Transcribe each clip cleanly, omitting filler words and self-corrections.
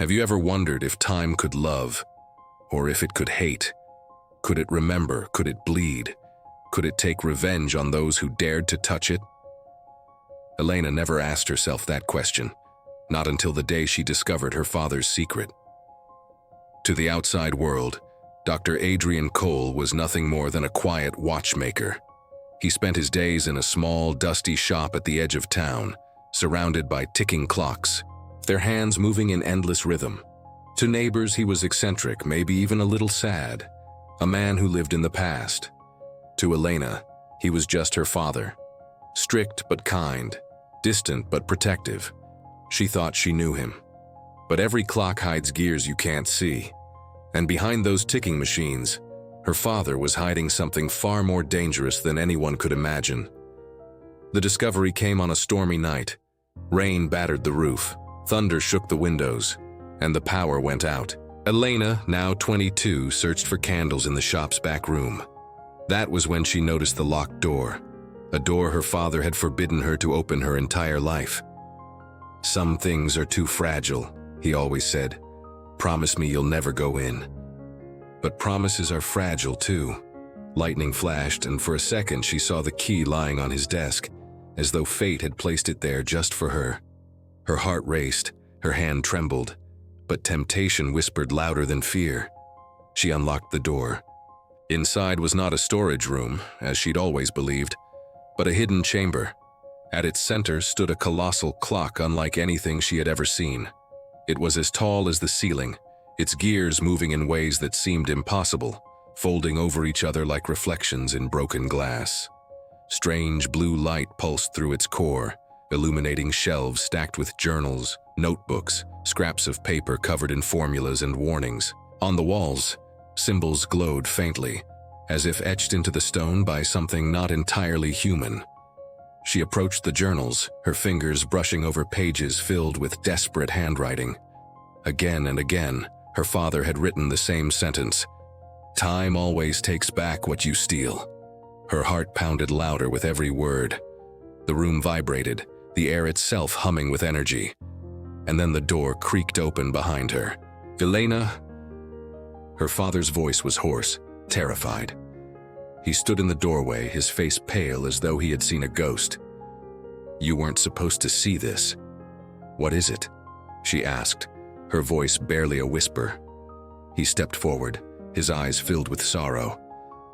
Have you ever wondered if time could love, or if it could hate? Could it remember? Could it bleed? Could it take revenge on those who dared to touch it? Elena never asked herself that question, not until the day she discovered her father's secret. To the outside world, Dr. Adrian Cole was nothing more than a quiet watchmaker. He spent his days in a small, dusty shop at the edge of town, surrounded by ticking clocks, their hands moving in endless rhythm. To neighbors, he was eccentric, maybe even a little sad, a man who lived in the past. To Elena, he was just her father, strict but kind, distant but protective. She thought she knew him. But every clock hides gears you can't see. And behind those ticking machines, her father was hiding something far more dangerous than anyone could imagine. The discovery came on a stormy night. Rain battered the roof, thunder shook the windows, and the power went out. Elena, now 22, searched for candles in the shop's back room. That was when she noticed the locked door, a door her father had forbidden her to open her entire life. "Some things are too fragile," he always said. "Promise me you'll never go in." But promises are fragile too. Lightning flashed, and for a second she saw the key lying on his desk, as though fate had placed it there just for her. Her heart raced, her hand trembled, but temptation whispered louder than fear. She unlocked the door. Inside was not a storage room, as she'd always believed, but a hidden chamber. At its center stood a colossal clock unlike anything she had ever seen. It was as tall as the ceiling, its gears moving in ways that seemed impossible, folding over each other like reflections in broken glass. Strange blue light pulsed through its core, illuminating shelves stacked with journals, notebooks, scraps of paper covered in formulas and warnings. On the walls, symbols glowed faintly, as if etched into the stone by something not entirely human. She approached the journals, her fingers brushing over pages filled with desperate handwriting. Again and again, her father had written the same sentence: "Time always takes back what you steal." Her heart pounded louder with every word. The room vibrated, the air itself humming with energy. And then the door creaked open behind her. "Elena?" Her father's voice was hoarse, terrified. He stood in the doorway, his face pale as though he had seen a ghost. "You weren't supposed to see this." "What is it?" she asked, her voice barely a whisper. He stepped forward, his eyes filled with sorrow.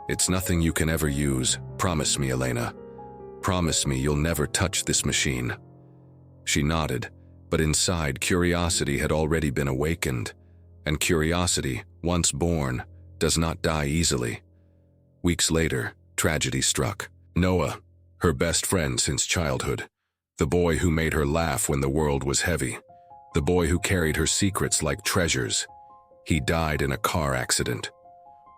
"It's nothing you can ever use. Promise me, Elena. Promise me you'll never touch this machine." She nodded, but inside curiosity had already been awakened, and curiosity, once born, does not die easily. Weeks later, tragedy struck. Noah, her best friend since childhood, the boy who made her laugh when the world was heavy, the boy who carried her secrets like treasures, he died in a car accident.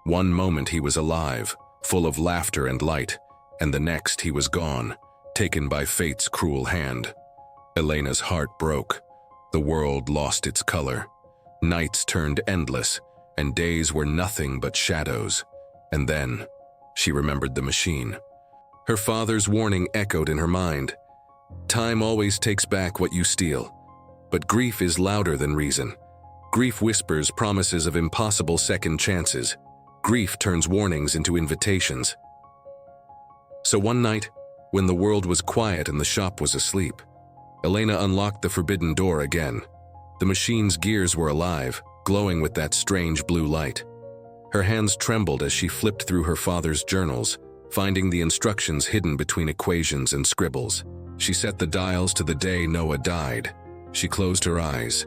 One moment he was alive, full of laughter and light, and the next he was gone, taken by fate's cruel hand. Elena's heart broke. The world lost its color. Nights turned endless, and days were nothing but shadows. And then, she remembered the machine. Her father's warning echoed in her mind. "Time always takes back what you steal." But grief is louder than reason. Grief whispers promises of impossible second chances. Grief turns warnings into invitations. So one night, when the world was quiet and the shop was asleep, Elena unlocked the forbidden door again. The machine's gears were alive, glowing with that strange blue light. Her hands trembled as she flipped through her father's journals, finding the instructions hidden between equations and scribbles. She set the dials to the day Noah died. She closed her eyes,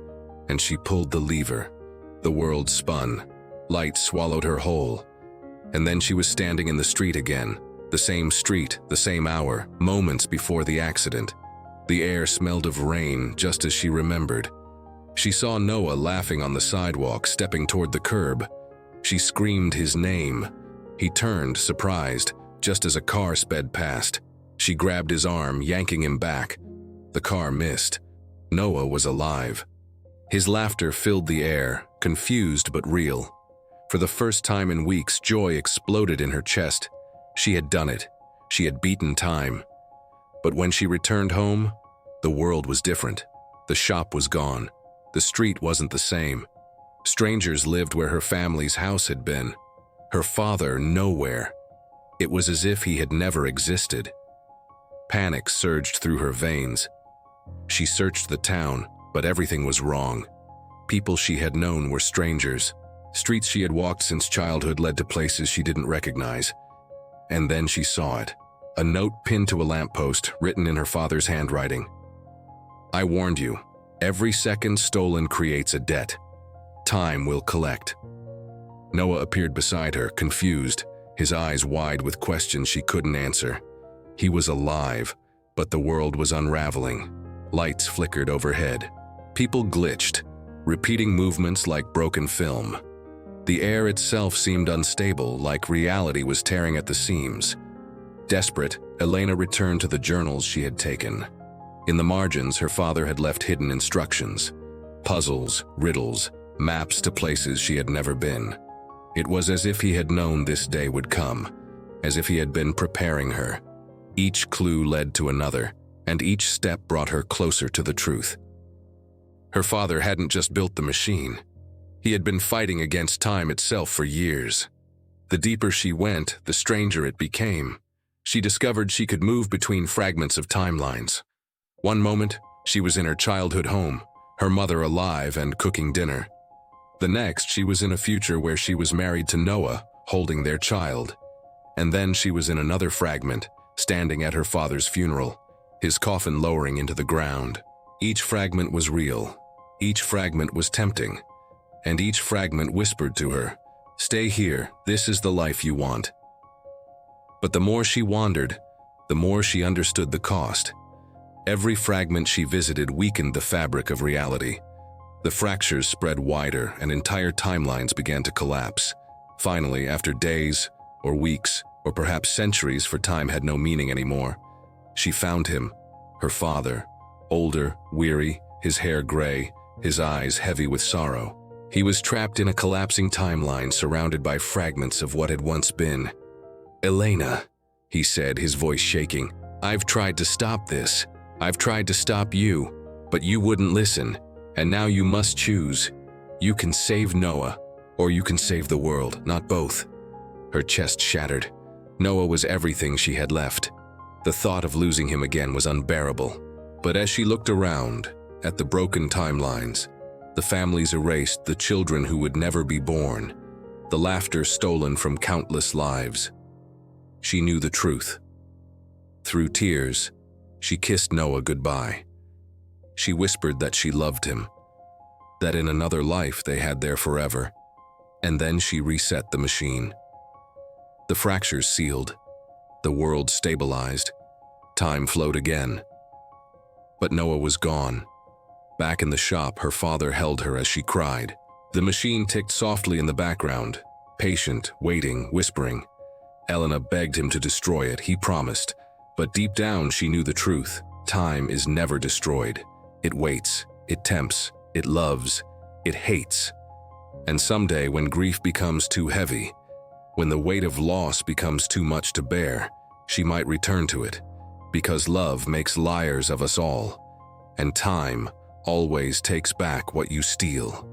and she pulled the lever. The world spun. Light swallowed her whole. And then she was standing in the street again. The same street, the same hour, moments before the accident. The air smelled of rain, just as she remembered. She saw Noah laughing on the sidewalk, stepping toward the curb. She screamed his name. He turned, surprised, just as a car sped past. She grabbed his arm, yanking him back. The car missed. Noah was alive. His laughter filled the air, confused but real. For the first time in weeks, joy exploded in her chest. She had done it. She had beaten time. But when she returned home, the world was different. The shop was gone. The street wasn't the same. Strangers lived where her family's house had been. Her father nowhere. It was as if he had never existed. Panic surged through her veins. She searched the town, but everything was wrong. People she had known were strangers. Streets she had walked since childhood led to places she didn't recognize. And then she saw it. A note pinned to a lamppost, written in her father's handwriting. "I warned you. Every second stolen creates a debt. Time will collect." Noah appeared beside her, confused, his eyes wide with questions she couldn't answer. He was alive, but the world was unraveling. Lights flickered overhead. People glitched, repeating movements like broken film. The air itself seemed unstable, like reality was tearing at the seams. Desperate, Elena returned to the journals she had taken. In the margins, her father had left hidden instructions. Puzzles, riddles, maps to places she had never been. It was as if he had known this day would come, as if he had been preparing her. Each clue led to another, and each step brought her closer to the truth. Her father hadn't just built the machine. He had been fighting against time itself for years. The deeper she went, the stranger it became. She discovered she could move between fragments of timelines. One moment, she was in her childhood home, her mother alive and cooking dinner. The next, she was in a future where she was married to Noah, holding their child. And then she was in another fragment, standing at her father's funeral, his coffin lowering into the ground. Each fragment was real. Each fragment was tempting. And each fragment whispered to her, "Stay here, this is the life you want." But the more she wandered, the more she understood the cost. Every fragment she visited weakened the fabric of reality. The fractures spread wider and entire timelines began to collapse. Finally, after days, or weeks, or perhaps centuries, for time had no meaning anymore, she found him, her father, older, weary, his hair gray, his eyes heavy with sorrow. He was trapped in a collapsing timeline surrounded by fragments of what had once been. "Elena," he said, his voice shaking, "I've tried to stop this. I've tried to stop you, but you wouldn't listen. And now you must choose. You can save Noah, or you can save the world, not both." Her chest shattered. Noah was everything she had left. The thought of losing him again was unbearable. But as she looked around, at the broken timelines, the families erased, the children who would never be born, the laughter stolen from countless lives, she knew the truth. Through tears, she kissed Noah goodbye. She whispered that she loved him, that in another life they had there forever, and then she reset the machine. The fractures sealed, the world stabilized, time flowed again. But Noah was gone. Back in the shop, her father held her as she cried. The machine ticked softly in the background, patient, waiting, whispering. Elena begged him to destroy it, he promised, but deep down she knew the truth. Time is never destroyed. It waits, it tempts, it loves, it hates. And someday, when grief becomes too heavy, when the weight of loss becomes too much to bear, she might return to it, because love makes liars of us all, and time always takes back what you steal.